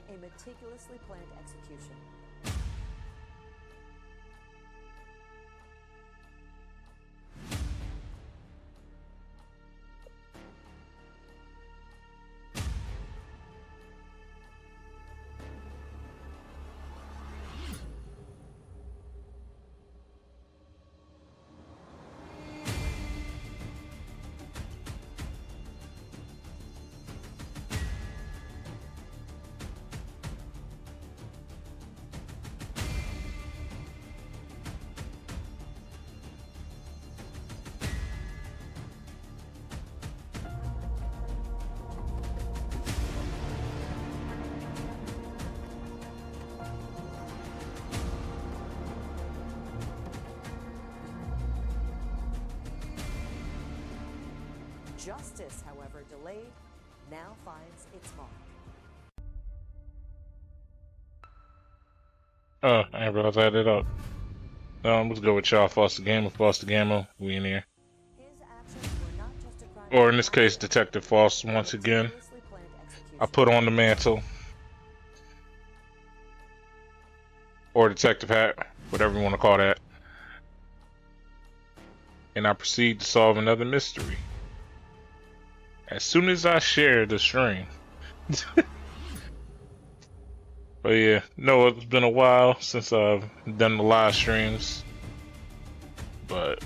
a meticulously planned execution. Justice, however delayed, now finds its mark. Oh, I didn't realize I had it up. Let's go with y'all, Foster Gamer. Foster Gamer, we in here. His actions were not just a crime Or of in this case, passion, Detective Foss but a once again. meticulously planned execution. I put on the mantle. Or detective hat, whatever you want to call that. And I proceed to solve another mystery. As soon as I share the stream. But yeah, no, it's been a while since I've done the live streams. But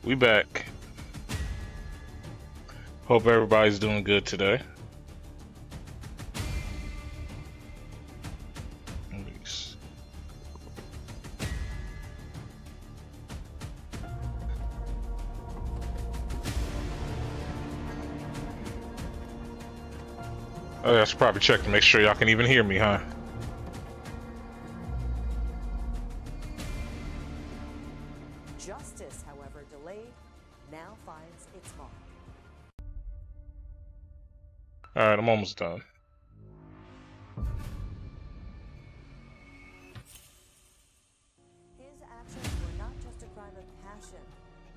we back. Hope everybody's doing good today. Oh, I should probably check to make sure y'all can even hear me, huh? Justice, however delayed, now finds its mark. Alright, I'm almost done. His actions were not just a crime of passion,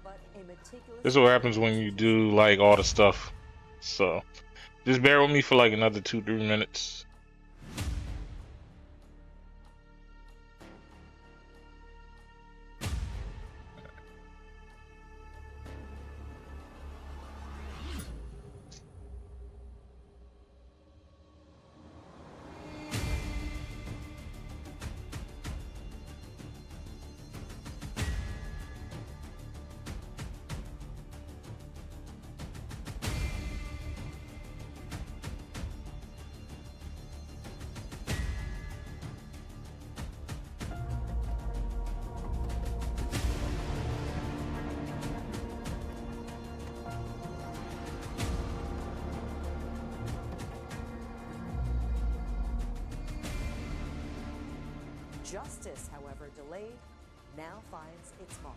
but a meticulous... This is what happens when you do, like, all the stuff. So, just bear with me for, like, another 2-3 minutes. Justice, however delayed, now finds its mark.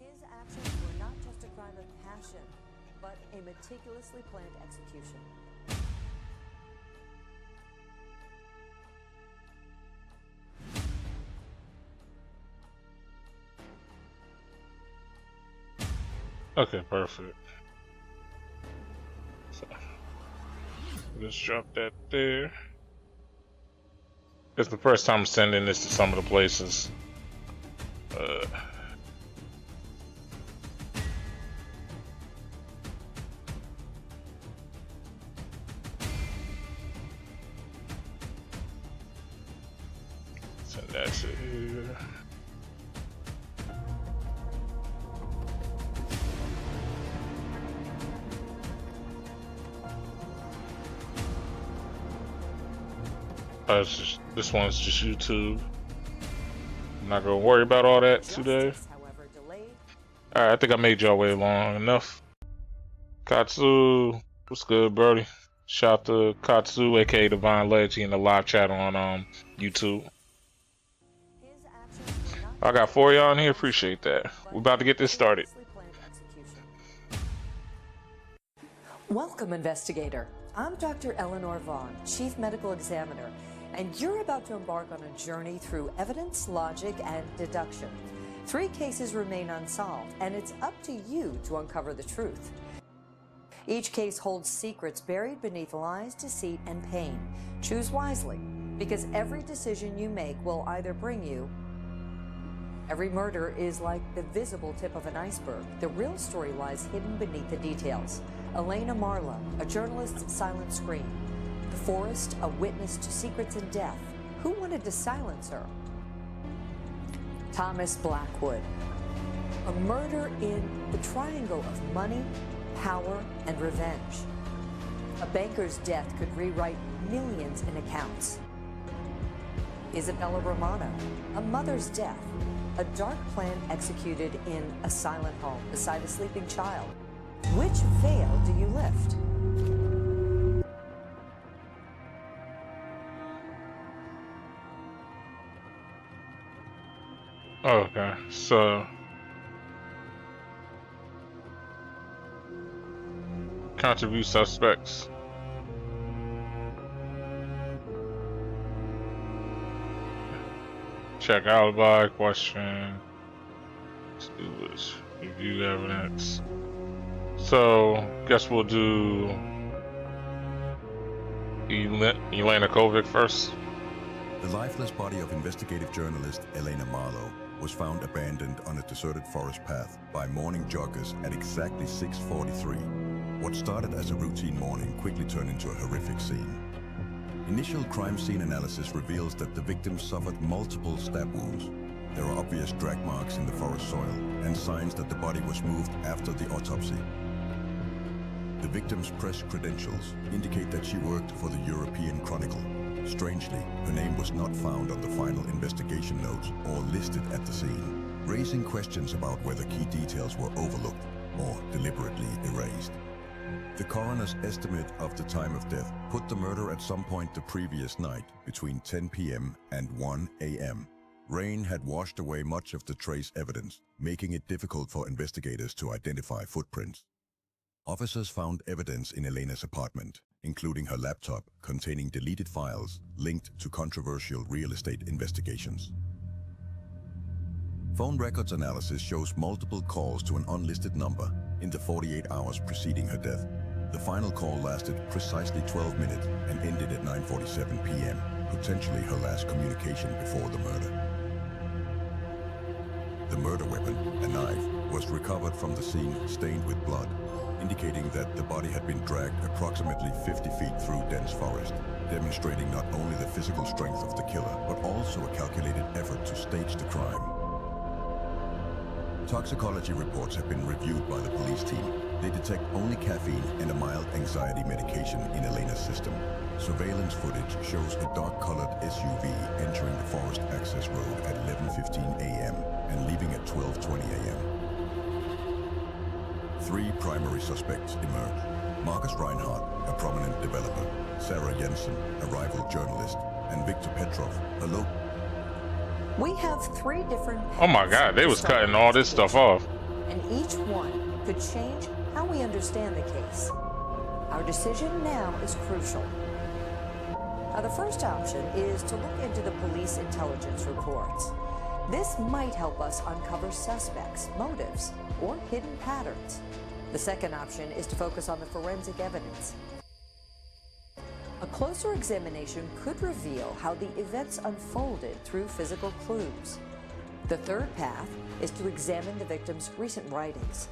His actions were not just a crime of passion, but a meticulously planned execution. Okay, perfect. So, let's drop that there. It's the first time I'm sending this to some of the places. Send that to here. This one's just YouTube. I'm not gonna worry about all that today. Alright, I think I made y'all wait long enough. Katsu, what's good, Brody? Shout out to Katsu, aka Divine Ledge, in the live chat on YouTube. I got 4 of y'all in here, appreciate that. We're about to get this started. Welcome, investigator. I'm Dr. Eleanor Vaughn, Chief Medical Examiner, and you're about to embark on a journey through evidence, logic, and deduction. 3 cases remain unsolved, and it's up to you to uncover the truth. Each case holds secrets buried beneath lies, deceit, and pain. Choose wisely, because every decision you make will either bring you. Every murder is like the visible tip of an iceberg. The real story lies hidden beneath the details. Elena Marlowe, a journalist's silent scream. The Forest, a witness to secrets and death. Who wanted to silence her? Thomas Blackwood, a murder in the triangle of money, power, and revenge. A banker's death could rewrite millions in accounts. Isabella Romano, a mother's death. A dark plan executed in a silent home beside a sleeping child. Which veil do you lift? Okay, so contribute suspects. Check alibi question. Let's do this. Review evidence. So, guess we'll do Elena Kovic first. The lifeless body of investigative journalist Elena Marlowe was found abandoned on a deserted forest path by morning joggers at exactly 6:43. What started as a routine morning quickly turned into a horrific scene. Initial crime scene analysis reveals that the victim suffered multiple stab wounds. There are obvious drag marks in the forest soil and signs that the body was moved after the autopsy. The victim's press credentials indicate that she worked for the European Chronicle. Strangely, her name was not found on the final investigation notes or listed at the scene, raising questions about whether key details were overlooked or deliberately erased. The coroner's estimate of the time of death put the murder at some point the previous night between 10 p.m. and 1 a.m. Rain had washed away much of the trace evidence, making it difficult for investigators to identify footprints. Officers found evidence in Elena's apartment, including her laptop containing deleted files linked to controversial real estate investigations. Phone records analysis shows multiple calls to an unlisted number in the 48 hours preceding her death. The final call lasted precisely 12 minutes and ended at 9:47 p.m., potentially her last communication before the murder. The murder weapon, a knife, was recovered from the scene stained with blood, indicating that the body had been dragged approximately 50 feet through dense forest, demonstrating not only the physical strength of the killer, but also a calculated effort to stage the crime. Toxicology reports have been reviewed by the police team. They detect only caffeine and a mild anxiety medication in Elena's system. Surveillance footage shows a dark-colored SUV entering the forest access road at 11:15 a.m. and leaving at 12:20 a.m. 3 primary suspects emerge. Marcus Reinhardt, a prominent developer, Sarah Jensen, a rival journalist, and Viktor Petrov, a local. We have 3 different paths. Oh my God, they was cutting all this stuff off. And each one could change how we understand the case. Our decision now is crucial. Now, the first option is to look into the police intelligence reports. This might help us uncover suspects, motives, or hidden patterns. The second option is to focus on the forensic evidence. A closer examination could reveal how the events unfolded through physical clues. The third path is to examine the victim's recent writings.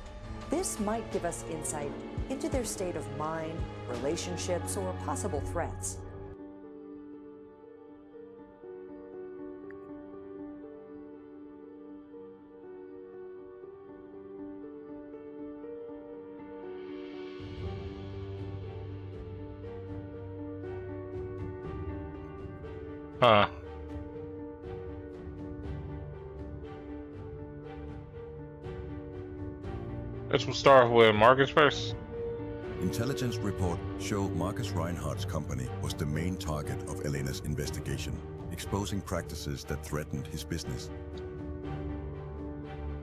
This might give us insight into their state of mind, relationships, or possible threats. Huh. Let's start with Marcus first. Intelligence reports show Marcus Reinhardt's company was the main target of Elena's investigation, exposing practices that threatened his business.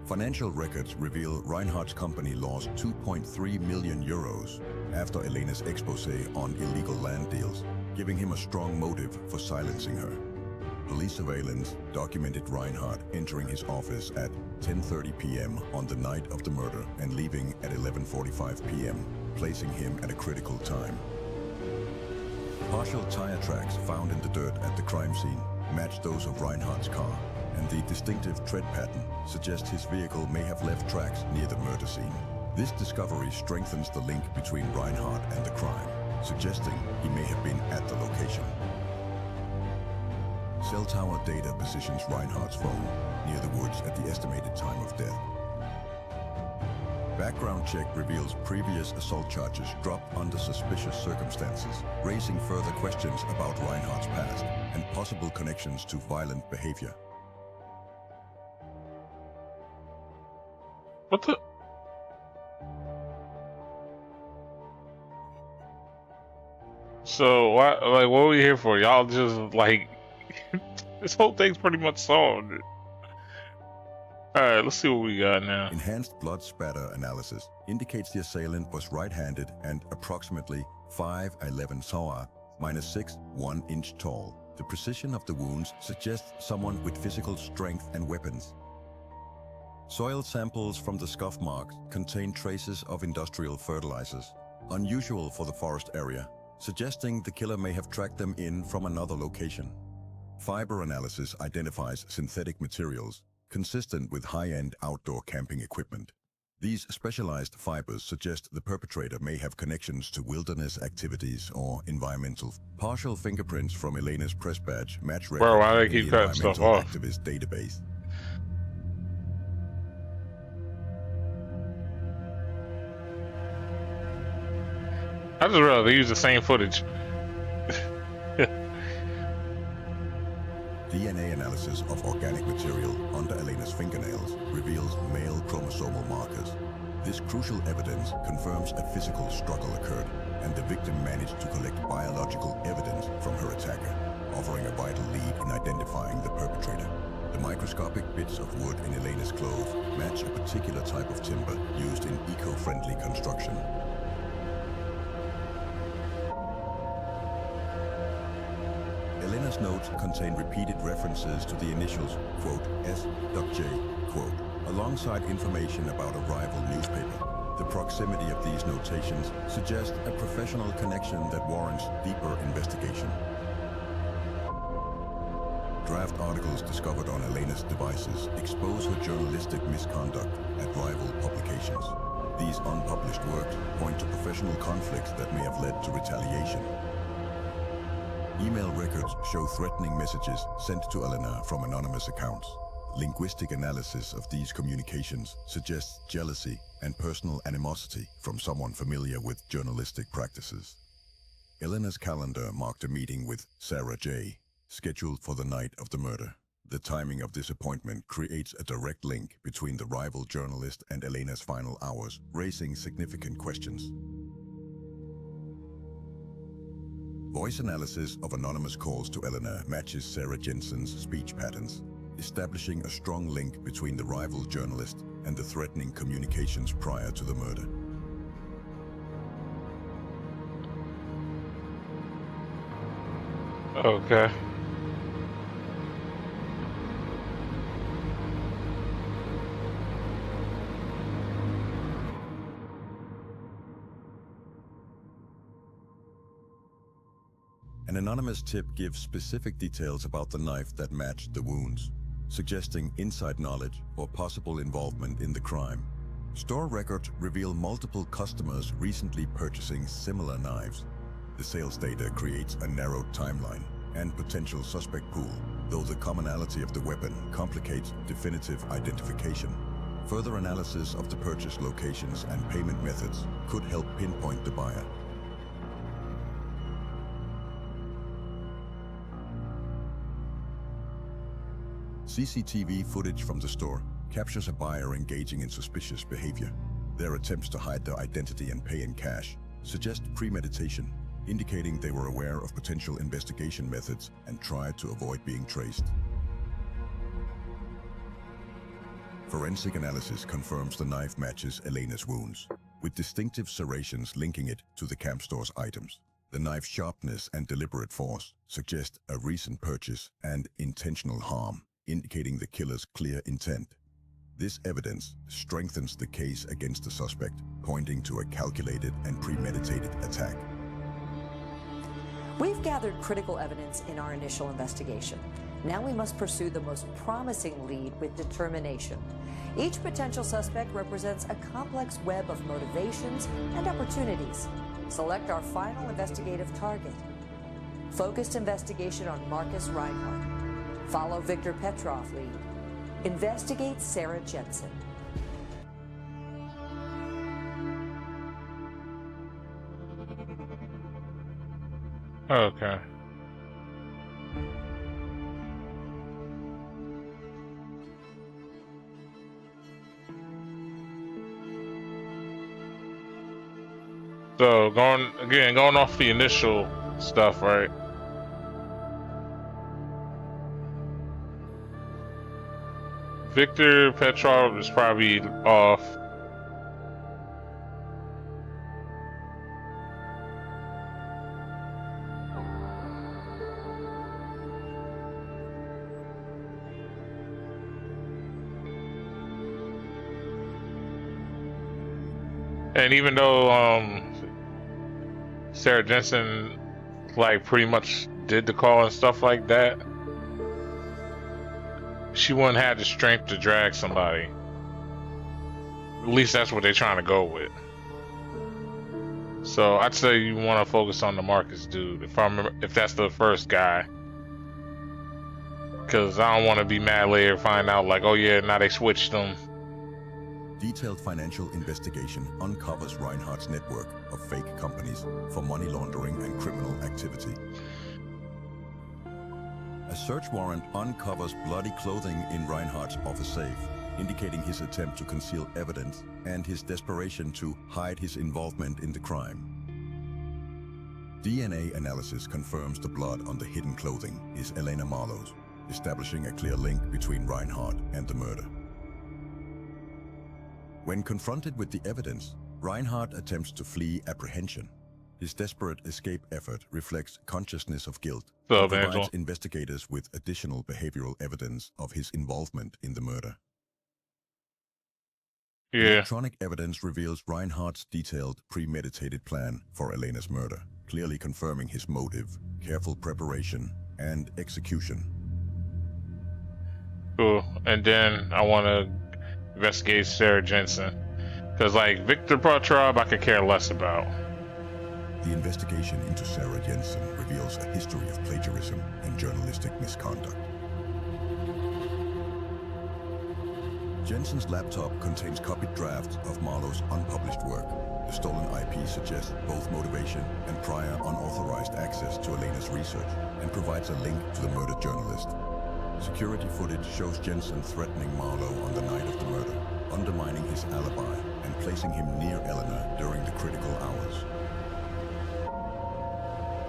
Financial records reveal Reinhardt's company lost 2.3 million euros after Elena's expose on illegal land deals, giving him a strong motive for silencing her. Police surveillance documented Reinhardt entering his office at 10:30 p.m. on the night of the murder and leaving at 11:45 p.m., placing him at a critical time. Partial tire tracks found in the dirt at the crime scene match those of Reinhardt's car, and the distinctive tread pattern suggests his vehicle may have left tracks near the murder scene. This discovery strengthens the link between Reinhardt and the crime, suggesting he may have been at the location. Cell tower data positions Reinhardt's phone near the woods at the estimated time of death. Background check reveals previous assault charges dropped under suspicious circumstances, raising further questions about Reinhardt's past and possible connections to violent behavior. What the? So why? Like, what are we here for? Y'all just like this whole thing's pretty much solved. All right, let's see what we got now. Enhanced blood spatter analysis indicates the assailant was right-handed and approximately 5'11" tall, -6, 1 inch tall. The precision of the wounds suggests someone with physical strength and weapons. Soil samples from the scuff marks contain traces of industrial fertilizers, unusual for the forest area, suggesting the killer may have tracked them in from another location. Fiber analysis identifies synthetic materials consistent with high-end outdoor camping equipment. These specialized fibers suggest the perpetrator may have connections to wilderness activities or environmental. Partial fingerprints from Elena's press badge match records Bro, why they in keep the cutting stuff environmental off? activist database. I just realized they use the same footage. DNA analysis of organic material under Elena's fingernails reveals male chromosomal markers. This crucial evidence confirms a physical struggle occurred, and the victim managed to collect biological evidence from her attacker, offering a vital lead in identifying the perpetrator. The microscopic bits of wood in Elena's clothes match a particular type of timber used in eco-friendly construction. Elena's notes contain repeated references to the initials, quote, S.J., quote, alongside information about a rival newspaper. The proximity of these notations suggests a professional connection that warrants deeper investigation. Draft articles discovered on Elena's devices expose her journalistic misconduct at rival publications. These unpublished works point to professional conflicts that may have led to retaliation. Email records show threatening messages sent to Elena from anonymous accounts. Linguistic analysis of these communications suggests jealousy and personal animosity from someone familiar with journalistic practices. Elena's calendar marked a meeting with Sarah J., scheduled for the night of the murder. The timing of this appointment creates a direct link between the rival journalist and Elena's final hours, raising significant questions. Voice analysis of anonymous calls to Elena matches Sarah Jensen's speech patterns, establishing a strong link between the rival journalist and the threatening communications prior to the murder. Okay. An anonymous tip gives specific details about the knife that matched the wounds, suggesting inside knowledge or possible involvement in the crime. Store records reveal multiple customers recently purchasing similar knives. The sales data creates a narrowed timeline and potential suspect pool, though the commonality of the weapon complicates definitive identification. Further analysis of the purchase locations and payment methods could help pinpoint the buyer. CCTV footage from the store captures a buyer engaging in suspicious behavior. Their attempts to hide their identity and pay in cash suggest premeditation, indicating they were aware of potential investigation methods and tried to avoid being traced. Forensic analysis confirms the knife matches Elena's wounds, with distinctive serrations linking it to the camp store's items. The knife's sharpness and deliberate force suggest a recent purchase and intentional harm, indicating the killer's clear intent. This evidence strengthens the case against the suspect, pointing to a calculated and premeditated attack. We've gathered critical evidence in our initial investigation. Now we must pursue the most promising lead with determination. Each potential suspect represents a complex web of motivations and opportunities. Select our final investigative target. Focused investigation on Marcus Reinhardt. Follow Victor Petrov lead. Investigate Sarah Jensen. Okay. So going off the initial stuff, right? Victor Petrov is probably off. And even though Sarah Jensen like pretty much did the call and stuff like that, she wouldn't have the strength to drag somebody. At least that's what they're trying to go with. So I'd say you want to focus on the Marcus dude, if that's the first guy, because I don't want to be mad later, find out like, oh yeah, now they switched them. Detailed financial investigation uncovers Reinhardt's network of fake companies for money laundering and criminal activity. A search warrant uncovers bloody clothing in Reinhardt's office safe, indicating his attempt to conceal evidence and his desperation to hide his involvement in the crime. DNA analysis confirms the blood on the hidden clothing is Elena Marlowe's, establishing a clear link between Reinhardt and the murder. When confronted with the evidence, Reinhardt attempts to flee apprehension. His desperate escape effort reflects consciousness of guilt and provides investigators with additional behavioral evidence of his involvement in the murder. Electronic evidence reveals Reinhardt's detailed, premeditated plan for Elena's murder, clearly confirming his motive, careful preparation, and execution. Cool. And then I want to investigate Sarah Jensen, because like Victor Petrov I could care less about. The investigation into Sarah Jensen reveals a history of plagiarism and journalistic misconduct. Jensen's laptop contains copied drafts of Marlowe's unpublished work. The stolen IP suggests both motivation and prior unauthorized access to Elena's research, and provides a link to the murdered journalist. Security footage shows Jensen threatening Marlowe on the night of the murder, undermining his alibi and placing him near Elena during the critical hours.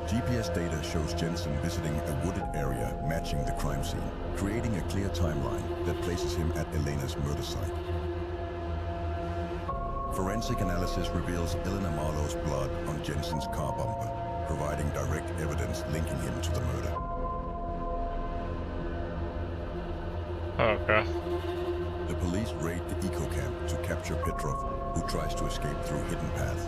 GPS data shows Jensen visiting a wooded area matching the crime scene, creating a clear timeline that places him at Elena's murder site. Forensic analysis reveals Elena Marlowe's blood on Jensen's car bumper, providing direct evidence linking him to the murder. Okay. The police raid the eco-camp to capture Petrov, who tries to escape through hidden paths.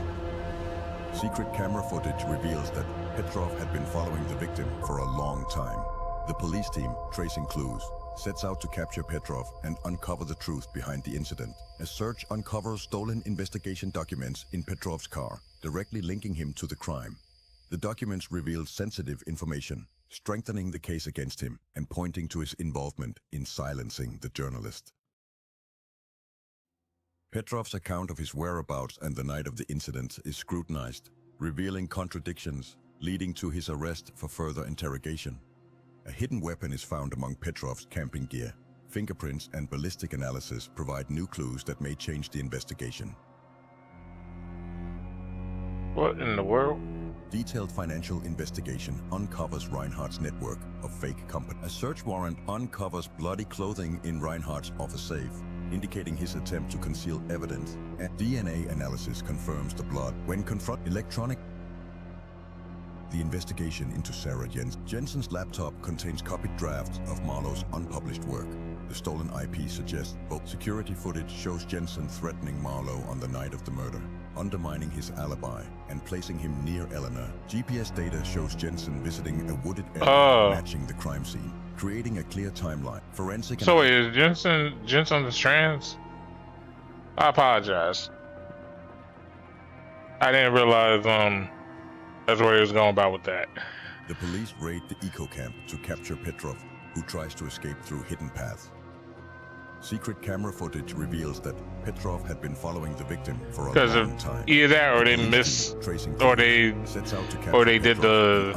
Secret camera footage reveals that Petrov had been following the victim for a long time. The police team, tracing clues, sets out to capture Petrov and uncover the truth behind the incident. A search uncovers stolen investigation documents in Petrov's car, directly linking him to the crime. The documents reveal sensitive information, strengthening the case against him and pointing to his involvement in silencing the journalist. Petrov's account of his whereabouts and the night of the incident is scrutinized, revealing contradictions, leading to his arrest for further interrogation. A hidden weapon is found among Petrov's camping gear. Fingerprints and ballistic analysis provide new clues that may change the investigation. What in the world? Detailed financial investigation uncovers Reinhardt's network of fake companies. A search warrant uncovers bloody clothing in Reinhardt's office safe, indicating his attempt to conceal evidence. And DNA analysis confirms the blood when confronted. The investigation into Sarah Jensen's laptop contains copied drafts of Marlowe's unpublished work. The stolen IP suggests both security footage shows Jensen threatening Marlowe on the night of the murder, undermining his alibi and placing him near Eleanor. GPS data shows Jensen visiting a wooded area matching the crime scene, creating a clear timeline. Forensic. So wait, is Jensen the trans? I apologize. I didn't realize that's where he was going about with that. The police raid the eco camp to capture Petrov, who tries to escape through hidden paths. Secret camera footage reveals that Petrov had been following the victim for a long time. Either that, or they missed, or they did the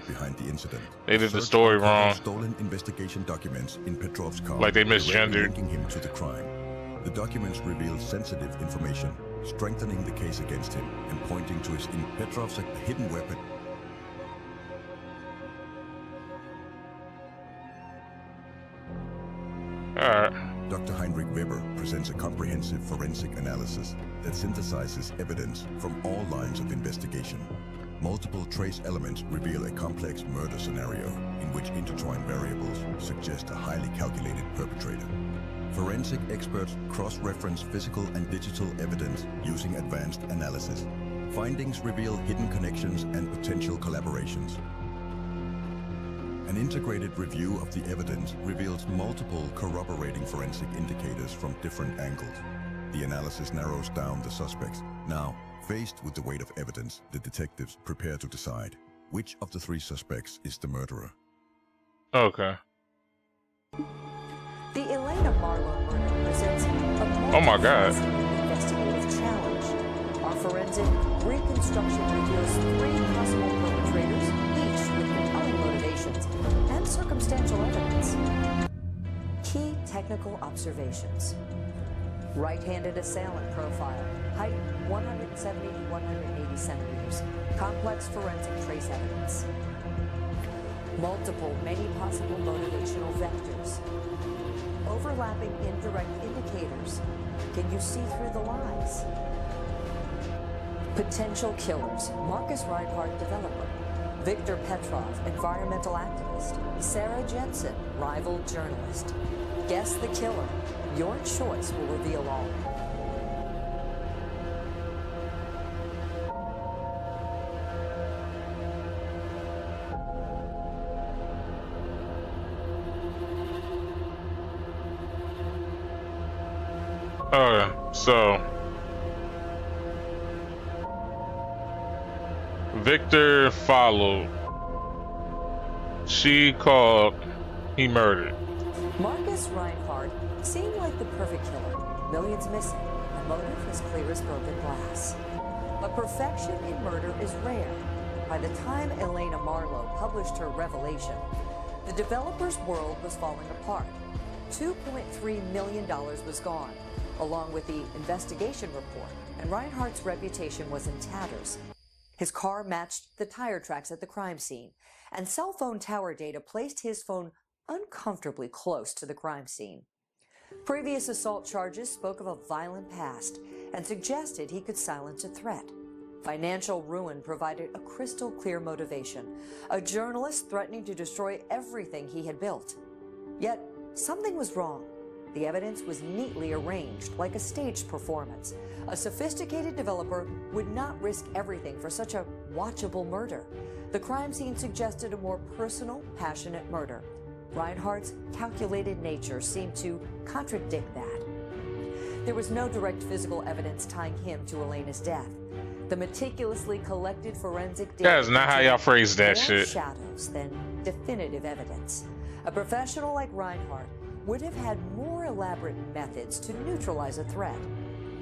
behind the incident. They did the story wrong. Stolen investigation documents in Petrov's car, like they misgendered, linking him to the crime. The documents reveal sensitive information, strengthening the case against him and pointing to his Petrov's hidden weapon. Dr. Heinrich Weber presents a comprehensive forensic analysis that synthesizes evidence from all lines of investigation. Multiple trace elements reveal a complex murder scenario in which intertwined variables suggest a highly calculated perpetrator. Forensic experts cross-reference physical and digital evidence using advanced analysis. Findings reveal hidden connections and potential collaborations. An integrated review of the evidence reveals multiple corroborating forensic indicators from different angles. The analysis narrows down the suspects. Now, faced with the weight of evidence, the detectives prepare to decide which of the three suspects is the murderer. Okay. The Elena Marlowe murder presents a investigative challenge. Our forensic reconstruction reveals three possible perpetrators, each with compelling motivations and circumstantial evidence. Key technical observations. Right-handed assailant profile, height 170 to 180 centimeters. Complex forensic trace evidence. Multiple, many possible motivational vectors. Overlapping indirect indicators. Can you see through the lies? Potential killers. Marcus Reinhardt, developer. Victor Petrov, environmental activist. Sarah Jensen, rival journalist. Guess the killer. Your choice will reveal all. Okay, so Victor followed. She called. He murdered. Marcus Reinhardt seemed like the perfect killer. Millions missing. A motive as clear as broken glass. But perfection in murder is rare. By the time Elena Marlowe published her revelation, the developer's world was falling apart. $2.3 million was gone, along with the investigation report, and Reinhardt's reputation was in tatters. His car matched the tire tracks at the crime scene, and cell phone tower data placed his phone uncomfortably close to the crime scene. Previous assault charges spoke of a violent past and suggested he could silence a threat. Financial ruin provided a crystal clear motivation, a journalist threatening to destroy everything he had built. Yet, something was wrong. The evidence was neatly arranged like a staged performance. A sophisticated developer would not risk everything for such a watchable murder. The crime scene suggested a more personal, passionate murder. Reinhardt's calculated nature seemed to contradict that. There was no direct physical evidence tying him to Elena's death. The meticulously collected forensic data— That's not how y'all phrase that shit. —shadows than definitive evidence. A professional like Reinhardt would have had more elaborate methods to neutralize a threat.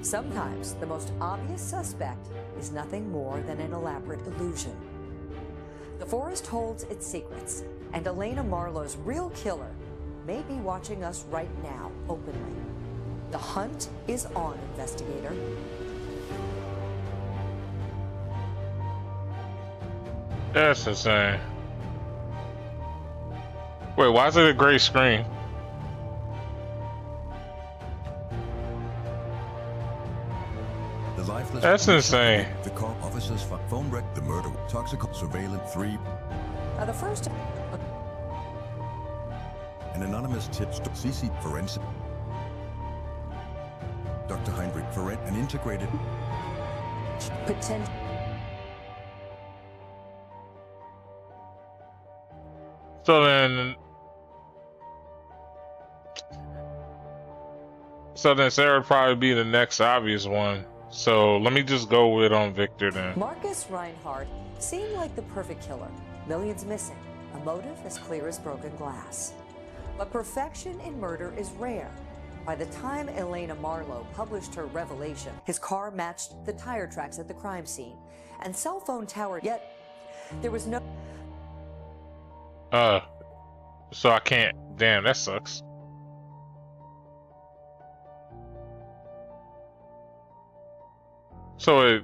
Sometimes the most obvious suspect is nothing more than an elaborate illusion. The forest holds its secrets, and Elena Marlowe's real killer may be watching us right now openly. The hunt is on, investigator. That's insane. Wait, why is it a gray screen? The life lifeless. That's insane. The car officers phone wreck, the murder, toxic surveillance 3. Now, the first. An anonymous tips to CC forensic. Dr. Heinrich Ferret, an integrated. Potential. So then Sarah would probably be the next obvious one. So let me just go with Victor then. Marcus Reinhardt seemed like the perfect killer. Millions missing, a motive as clear as broken glass. But perfection in murder is rare. By the time Elena Marlowe published her revelation, his car matched the tire tracks at the crime scene and cell phone tower, yet there was no... So I can't. Damn, that sucks. So it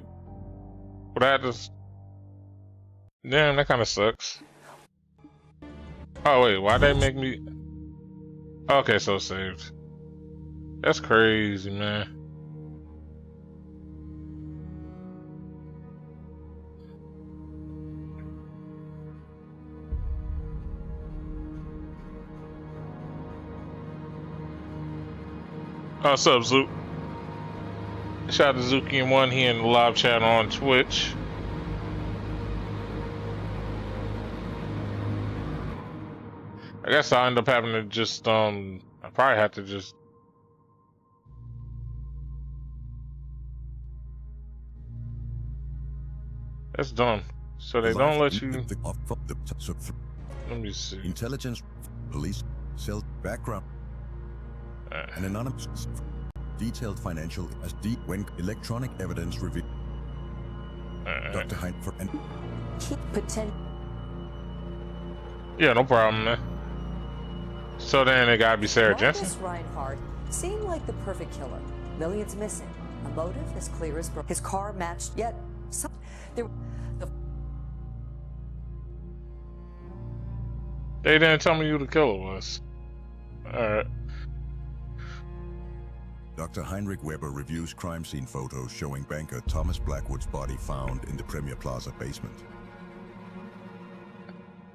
would I have to... Damn, that kind of sucks. Oh wait, why'd they make me... Okay, so saved. That's crazy, man. What's up, Zook? Shout out to Zuki and One here in the live chat on Twitch. I guess I'll end up having to just I probably have to just that's dumb. So they don't let you. Let me see. Intelligence, police, cell background, an anonymous, detailed financial as deep when electronic evidence revealed. Dr. Heinfer and potential. Yeah, no problem, man. So then it gotta be Sarah Marcus Jensen. Reinhardt seemed like the perfect killer. Millions missing, a motive as clear as broken. His car matched, yet They didn't tell me who the killer was. Alright. Dr. Heinrich Weber reviews crime scene photos showing banker Thomas Blackwood's body found in the Premier Plaza basement.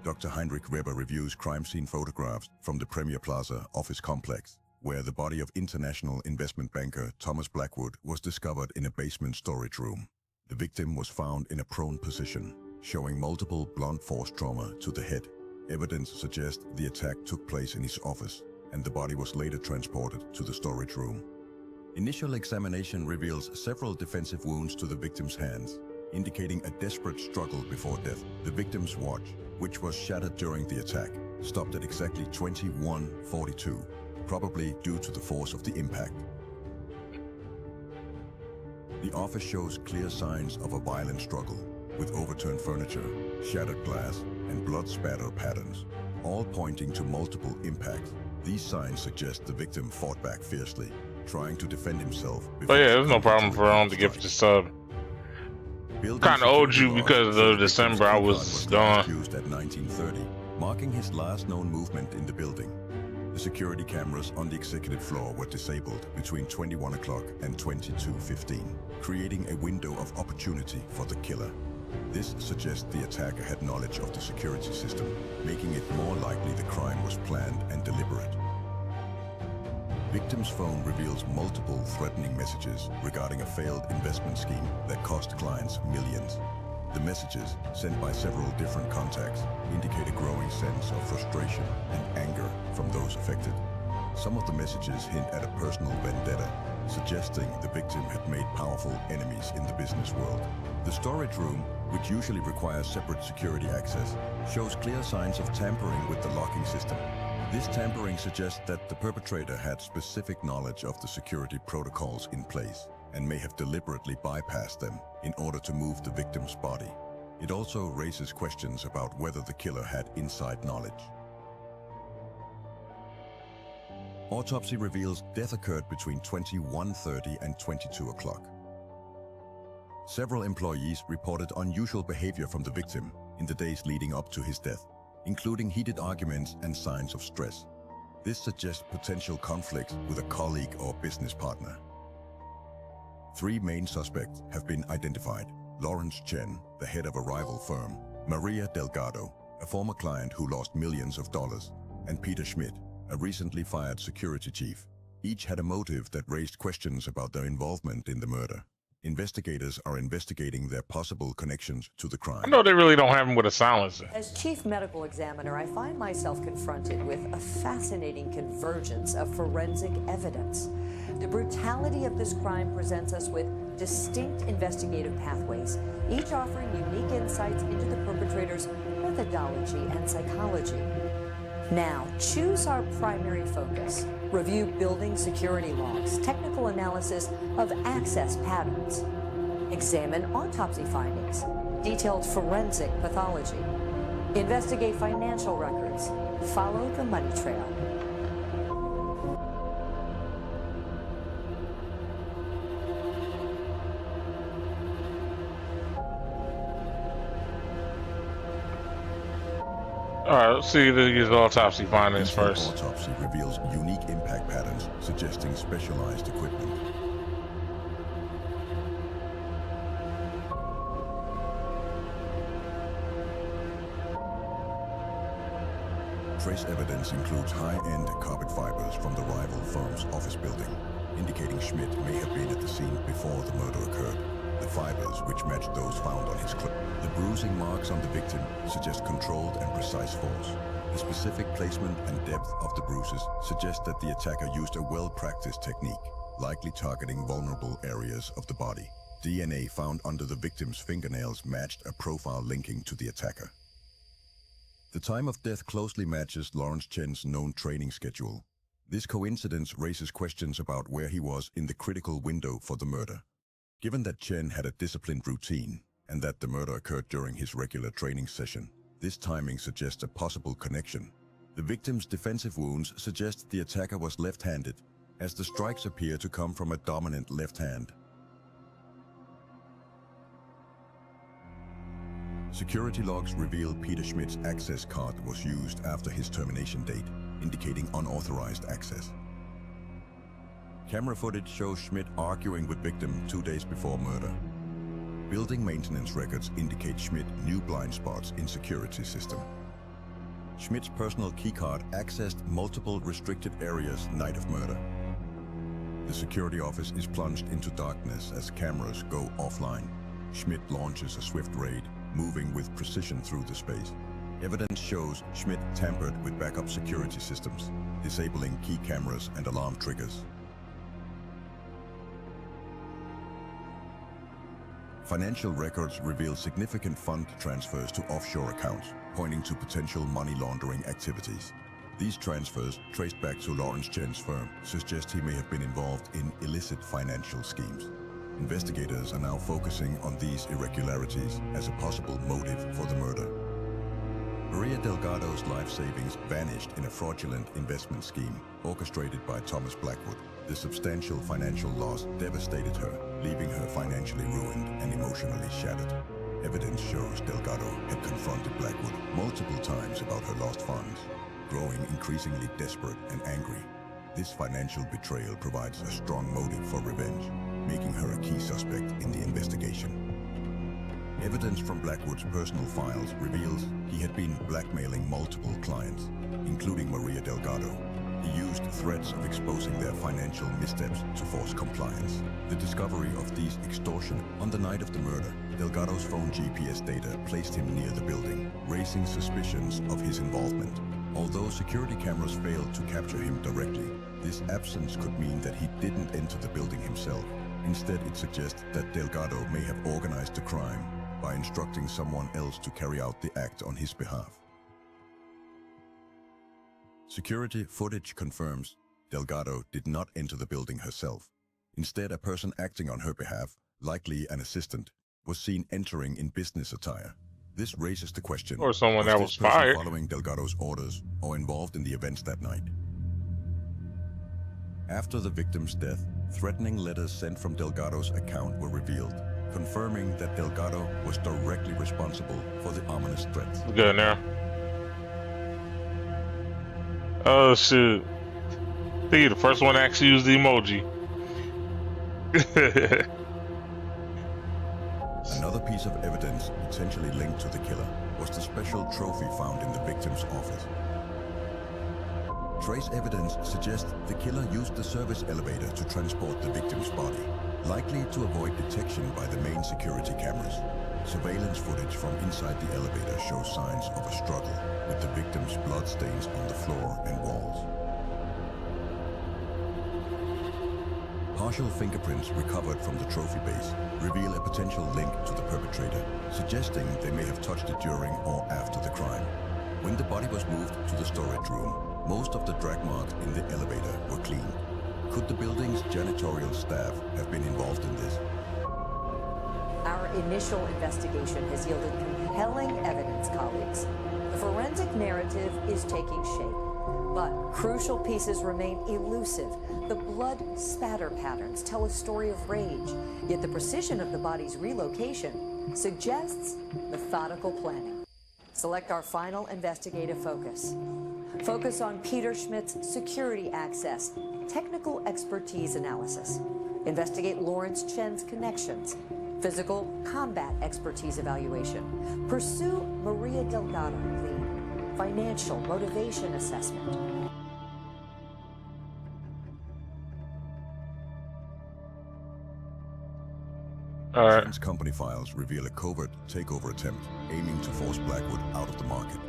Dr. Heinrich Weber reviews crime scene photographs from the Premier Plaza office complex, where the body of international investment banker Thomas Blackwood was discovered in a basement storage room. The victim was found in a prone position, showing multiple blunt force trauma to the head. Evidence suggests the attack took place in his office, and the body was later transported to the storage room. Initial examination reveals several defensive wounds to the victim's hands, indicating a desperate struggle before death. The victim's watch, which was shattered during the attack, stopped at exactly 21:42, probably due to the force of the impact. The office shows clear signs of a violent struggle, with overturned furniture, shattered glass, and blood spatter patterns, all pointing to multiple impacts. These signs suggest the victim fought back fiercely, trying to defend himself. But yeah, there's no problem for him to give the sub. Kind of owed you because of December I was gone. Used at 1930, marking his last known movement in the building. The security cameras on the executive floor were disabled between 21 o'clock and 22:15, creating a window of opportunity for the killer. This suggests the attacker had knowledge of the security system, making it more likely the crime was planned and deliberate. Victim's phone reveals multiple threatening messages regarding a failed investment scheme that cost clients millions. The messages, sent by several different contacts, indicate a growing sense of frustration and anger from those affected. Some of the messages hint at a personal vendetta, suggesting the victim had made powerful enemies in the business world. The storage room, which usually requires separate security access, shows clear signs of tampering with the locking system. This tampering suggests that the perpetrator had specific knowledge of the security protocols in place and may have deliberately bypassed them in order to move the victim's body. It also raises questions about whether the killer had inside knowledge. Autopsy reveals death occurred between 21:30 and 22 o'clock. Several employees reported unusual behavior from the victim in the days leading up to his death, including heated arguments and signs of stress. This suggests potential conflicts with a colleague or business partner. 3 main suspects have been identified: Lawrence Chen, the head of a rival firm; Maria Delgado, a former client who lost millions of dollars; and Peter Schmidt, a recently fired security chief. Each had a motive that raised questions about their involvement in the murder. Investigators are investigating their possible connections to the crime. I know they really don't have him with a silencer. As chief medical examiner, I find myself confronted with a fascinating convergence of forensic evidence. The brutality of this crime presents us with distinct investigative pathways, each offering unique insights into the perpetrator's methodology and psychology. Now, choose our primary focus. Review building security logs, technical analysis of access patterns. Examine autopsy findings, detailed forensic pathology. Investigate financial records. Follow the money trail. Alright, let's see these autopsy findings Each first. autopsy reveals unique impact patterns suggesting specialized equipment. Trace evidence includes high-end carpet fibers from the rival firm's office building, indicating Schmidt may have been at the scene before the murder occurred. The fibers, which match those found on his clothes. The bruising marks on the victim suggest controlled and precise force. The specific placement and depth of the bruises suggest that the attacker used a well-practiced technique, likely targeting vulnerable areas of the body. DNA found under the victim's fingernails matched a profile linking to the attacker. The time of death closely matches Lawrence Chen's known training schedule. This coincidence raises questions about where he was in the critical window for the murder. Given that Chen had a disciplined routine, and that the murder occurred during his regular training session, this timing suggests a possible connection. The victim's defensive wounds suggest the attacker was left-handed, as the strikes appear to come from a dominant left hand. Security logs reveal Peter Schmidt's access card was used after his termination date, indicating unauthorized access. Camera footage shows Schmidt arguing with victim 2 days before murder. Building maintenance records indicate Schmidt knew blind spots in security system. Schmidt's personal keycard accessed multiple restricted areas night of murder. The security office is plunged into darkness as cameras go offline. Schmidt launches a swift raid, moving with precision through the space. Evidence shows Schmidt tampered with backup security systems, disabling key cameras and alarm triggers. Financial records reveal significant fund transfers to offshore accounts, pointing to potential money laundering activities. These transfers, traced back to Lawrence Chen's firm, suggest he may have been involved in illicit financial schemes. Investigators are now focusing on these irregularities as a possible motive for the murder. Maria Delgado's life savings vanished in a fraudulent investment scheme orchestrated by Thomas Blackwood. The substantial financial loss devastated her, leaving her financially ruined and emotionally shattered. Evidence shows Delgado had confronted Blackwood multiple times about her lost funds, growing increasingly desperate and angry. This financial betrayal provides a strong motive for revenge, making her a key suspect in the investigation. Evidence from Blackwood's personal files reveals he had been blackmailing multiple clients, including Maria Delgado. He used threats of exposing their financial missteps to force compliance. The discovery of these extortion on the night of the murder, Delgado's phone GPS data placed him near the building, raising suspicions of his involvement. Although security cameras failed to capture him directly, this absence could mean that he didn't enter the building himself. Instead, it suggests that Delgado may have organized the crime by instructing someone else to carry out the act on his behalf. Security footage confirms Delgado did not enter the building herself. Instead, a person acting on her behalf, likely an assistant, was seen entering in business attire. This raises the question, Or someone that was this person fired. following Delgado's orders or involved in the events that night? After the victim's death, threatening letters sent from Delgado's account were revealed, confirming that Delgado was directly responsible for the ominous threats. Good now. Oh shoot. I think you're the first one to actually use the emoji. piece of evidence potentially linked to the killer was the special trophy found in the victim's office. Trace evidence suggests the killer used the service elevator to transport the victim's body, likely to avoid detection by the main security cameras. Surveillance footage from inside the elevator shows signs of a struggle, with the victim's bloodstains on the floor and walls. Partial fingerprints recovered from the trophy base reveal a potential link to the perpetrator, suggesting they may have touched it during or after the crime. When the body was moved to the storage room, most of the drag marks in the elevator were clean. Could the building's janitorial staff have been involved in this? Our initial investigation has yielded compelling evidence, colleagues. The forensic narrative is taking shape, but crucial pieces remain elusive. The blood spatter patterns tell a story of rage, yet the precision of the body's relocation suggests methodical planning. Select our final investigative focus. Focus on Peter Schmidt's security access, technical expertise analysis. Investigate Lawrence Chen's connections, physical combat expertise evaluation. Pursue Maria Delgado lead, financial motivation assessment. Chen's company files reveal a covert takeover attempt aiming to force Blackwood out of the market.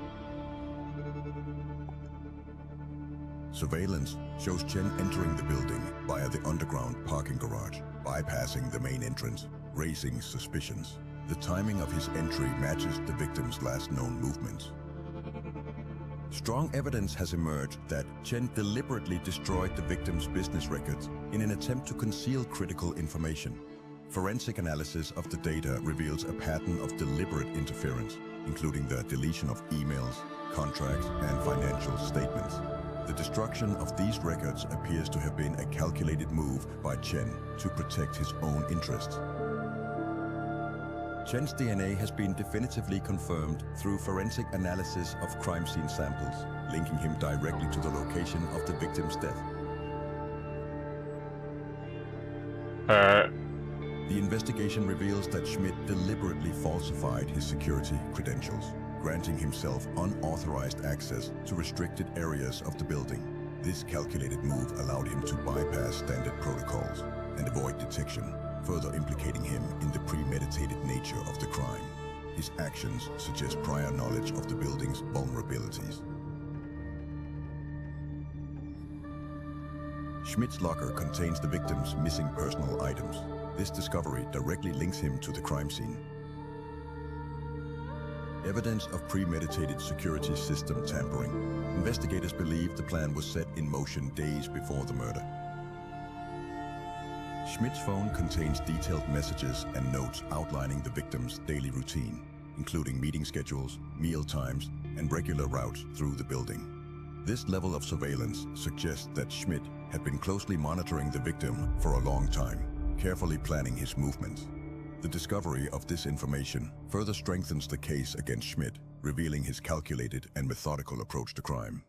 Surveillance shows Chen entering the building via the underground parking garage, bypassing the main entrance, raising suspicions. The timing of his entry matches the victim's last known movements. Strong evidence has emerged that Chen deliberately destroyed the victim's business records in an attempt to conceal critical information. Forensic analysis of the data reveals a pattern of deliberate interference, including the deletion of emails, contracts, and financial statements. The destruction of these records appears to have been a calculated move by Chen to protect his own interests. Chen's DNA has been definitively confirmed through forensic analysis of crime scene samples, linking him directly to the location of the victim's death. The investigation reveals that Schmidt deliberately falsified his security credentials, granting himself unauthorized access to restricted areas of the building. This calculated move allowed him to bypass standard protocols and avoid detection, further implicating him in the premeditated nature of the crime. His actions suggest prior knowledge of the building's vulnerabilities. Schmidt's locker contains the victim's missing personal items. This discovery directly links him to the crime scene. Evidence of premeditated security system tampering. Investigators believe the plan was set in motion days before the murder. Schmidt's phone contains detailed messages and notes outlining the victim's daily routine, including meeting schedules, meal times, and regular routes through the building. This level of surveillance suggests that Schmidt had been closely monitoring the victim for a long time, carefully planning his movements. The discovery of this information further strengthens the case against Schmidt, revealing his calculated and methodical approach to crime.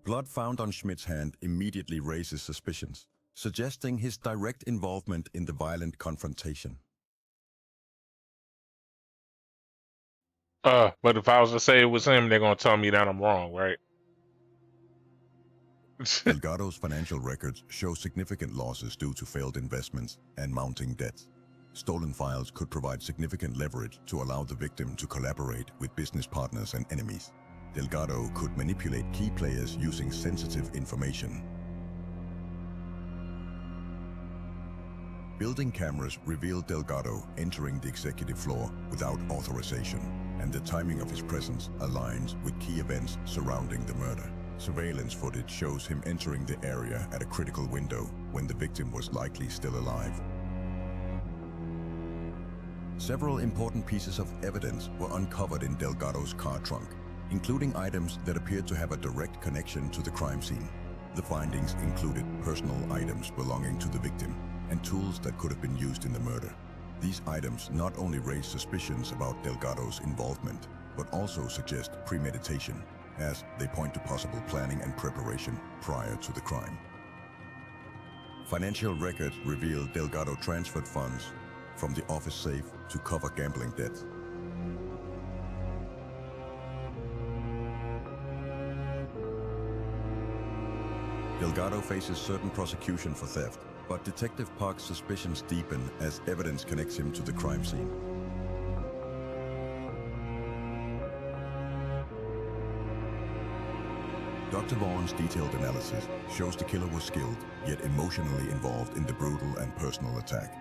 Blood found on Schmidt's hand immediately raises suspicions, suggesting his direct involvement in the violent confrontation. But if I was to say it was him, they're gonna tell me that I'm wrong, right? Delgado's financial records show significant losses due to failed investments and mounting debts. Stolen files could provide significant leverage to allow the victim to collaborate with business partners and enemies. Delgado could manipulate key players using sensitive information. Building cameras revealed Delgado entering the executive floor without authorization, and the timing of his presence aligns with key events surrounding the murder. Surveillance footage shows him entering the area at a critical window when the victim was likely still alive. Several important pieces of evidence were uncovered in Delgado's car trunk, including items that appeared to have a direct connection to the crime scene. The findings included personal items belonging to the victim and tools that could have been used in the murder. These items not only raise suspicions about Delgado's involvement, but also suggest premeditation, as they point to possible planning and preparation prior to the crime. Financial records reveal Delgado transferred funds from the office safe to cover gambling debts. Delgado faces certain prosecution for theft, but Detective Park's suspicions deepen as evidence connects him to the crime scene. Dr. Vaughn's detailed analysis shows the killer was skilled, yet emotionally involved in the brutal and personal attack.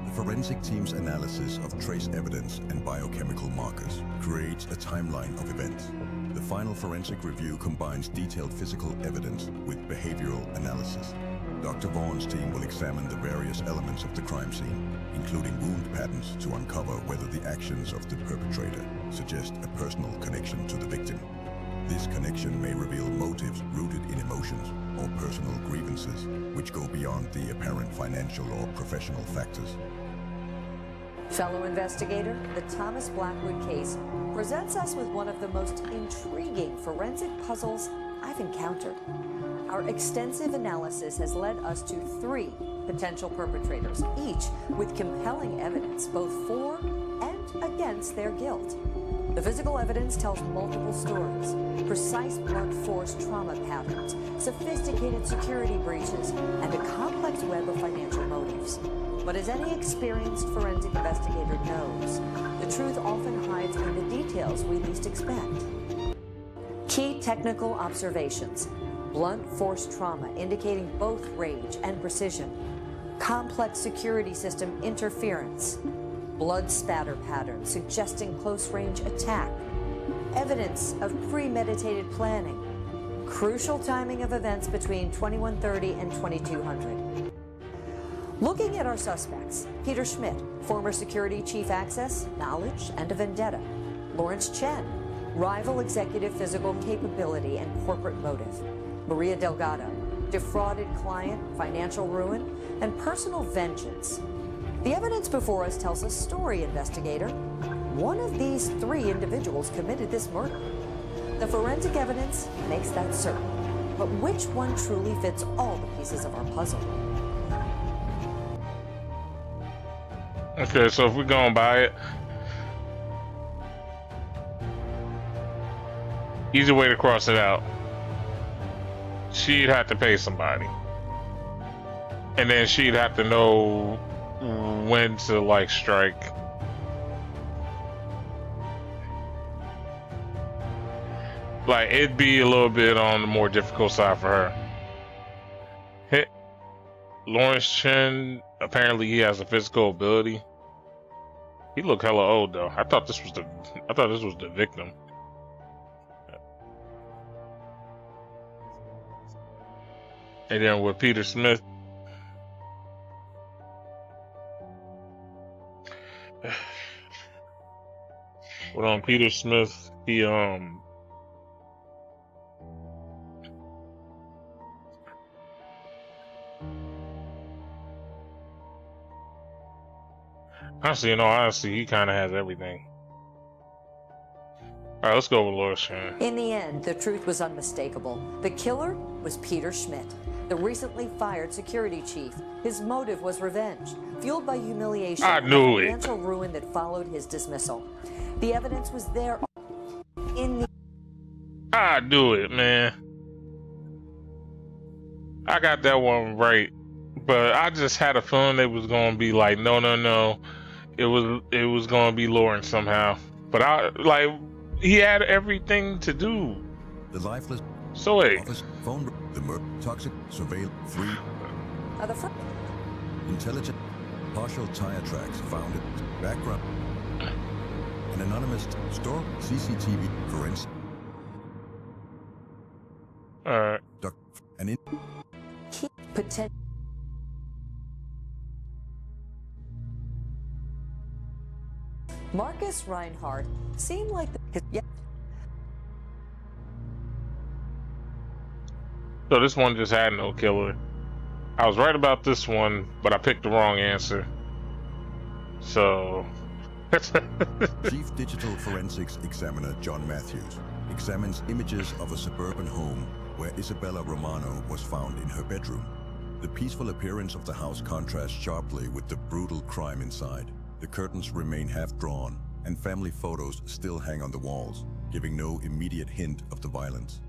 The forensic team's analysis of trace evidence and biochemical markers creates a timeline of events. The final forensic review combines detailed physical evidence with behavioral analysis. Dr. Vaughn's team will examine the various elements of the crime scene, including wound patterns, to uncover whether the actions of the perpetrator suggest a personal connection to the victim. This connection may reveal motives rooted in emotions or personal grievances, which go beyond the apparent financial or professional factors. Fellow investigator, the Thomas Blackwood case presents us with one of the most intriguing forensic puzzles I've encountered. Our extensive analysis has led us to 3 potential perpetrators, each with compelling evidence both for and against their guilt. The physical evidence tells multiple stories: precise blunt force trauma patterns, sophisticated security breaches, and a complex web of financial motives. But as any experienced forensic investigator knows, the truth often hides in the details we least expect. Key technical observations: blunt force trauma indicating both rage and precision, complex security system interference, blood spatter patterns suggesting close-range attack, evidence of premeditated planning, crucial timing of events between 2130 and 2200. Looking at our suspects: Peter Schmidt, former security chief, access, knowledge, and a vendetta; Lawrence Chen, rival executive, physical capability, and corporate motive; Maria Delgado, defrauded client, financial ruin, and personal vengeance. The evidence before us tells a story, investigator. One of these 3 individuals committed this murder. The forensic evidence makes that certain. But which one truly fits all the pieces of our puzzle? Okay, so if we're going by it, easy way to cross it out. She'd have to pay somebody. And then she'd have to know when to, like, strike. Like, it'd be a little bit on the more difficult side for her. Hit Lawrence Chen, apparently he has a physical ability. He looked hella old though. I thought this was the victim. And then with Peter Smith, Peter Smith, he honestly, he kind of has everything. All right, let's go with Lawrence Chen. In the end, the truth was unmistakable. The killer was Peter Schmidt, the recently fired security chief. His motive was revenge, fueled by humiliation and the financial ruin that followed his dismissal. The evidence was there in the... I knew it, man. I got that one right, but I just had a feeling it was gonna be like, no. It was gonna be Lawrence somehow. But he had everything to do. The lifeless. So wait. Office phone. The toxic surveil 3. Intelligent partial tire tracks found in background. An anonymous store CCTV forensic. Alright. Potential. Marcus Reinhardt seemed like the... So this one just had no killer. I was right about this one, but I picked the wrong answer. So... Chief Digital Forensics Examiner John Matthews examines images of a suburban home where Isabella Romano was found in her bedroom. The peaceful appearance of the house contrasts sharply with the brutal crime inside. The curtains remain half drawn, and family photos still hang on the walls, giving no immediate hint of the violence.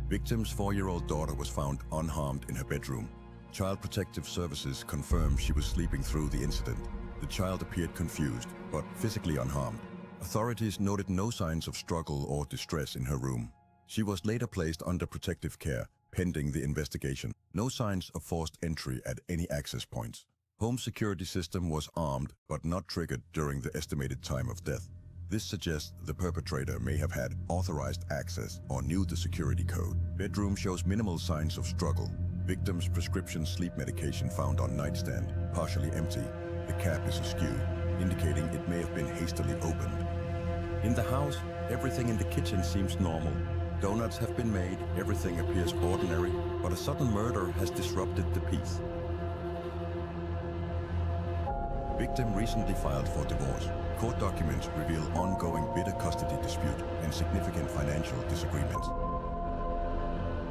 Victim's 4-year-old daughter was found unharmed in her bedroom. Child Protective Services confirmed she was sleeping through the incident. The child appeared confused, but physically unharmed. Authorities noted no signs of struggle or distress in her room. She was later placed under protective care, pending the investigation. No signs of forced entry at any access points. Home security system was armed, but not triggered during the estimated time of death. This suggests the perpetrator may have had authorized access or knew the security code. Bedroom shows minimal signs of struggle. Victim's prescription sleep medication found on nightstand, partially empty. The cap is askew, indicating it may have been hastily opened. In the house, everything in the kitchen seems normal. Donuts have been made, everything appears ordinary, but a sudden murder has disrupted the peace. Victim recently filed for divorce. Court documents reveal ongoing bitter custody dispute and significant financial disagreements.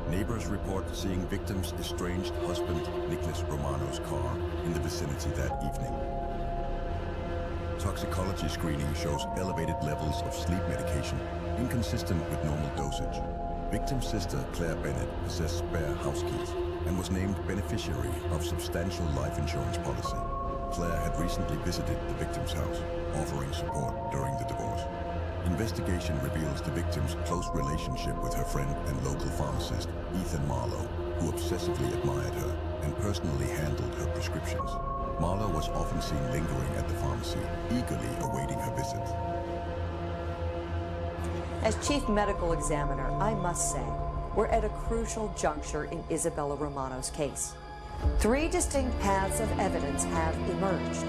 Neighbors report seeing victim's estranged husband, Nicholas Romano's car, in the vicinity that evening. Toxicology screening shows elevated levels of sleep medication, inconsistent with normal dosage. Victim's sister, Claire Bennett, possessed spare house keys and was named beneficiary of substantial life insurance policy. Claire had recently visited the victim's house, offering support during the divorce. Investigation reveals the victim's close relationship with her friend and local pharmacist, Ethan Marlowe, who obsessively admired her and personally handled her prescriptions. Marlowe was often seen lingering at the pharmacy, eagerly awaiting her visits. As Chief Medical Examiner, I must say, we're at a crucial juncture in Isabella Romano's case. 3 distinct paths of evidence have emerged.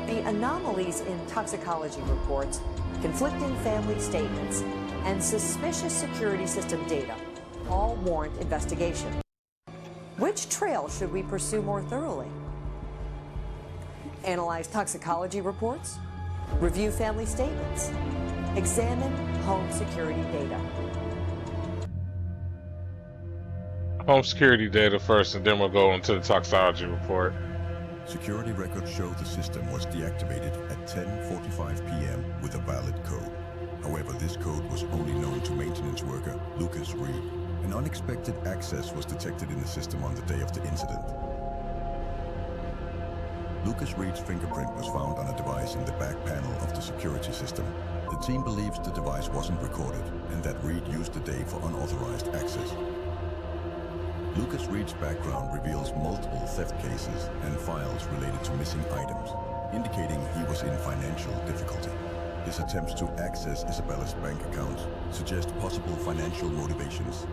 The anomalies in toxicology reports, conflicting family statements, and suspicious security system data all warrant investigation. Which trail should we pursue more thoroughly? Analyze toxicology reports, review family statements, examine home security data. Home security data first, and then we'll go into the toxicology report. Security records show the system was deactivated at 10:45 p.m. with a valid code. However, this code was only known to maintenance worker Lucas Reed. An unexpected access was detected in the system on the day of the incident. Lucas Reed's fingerprint was found on a device in the back panel of the security system. The team believes the device wasn't recorded and that Reed used the day for unauthorized access. Lucas Reed's background reveals multiple theft cases and files related to missing items, indicating he was in financial difficulty. His attempts to access Isabella's bank accounts suggest possible financial motivations.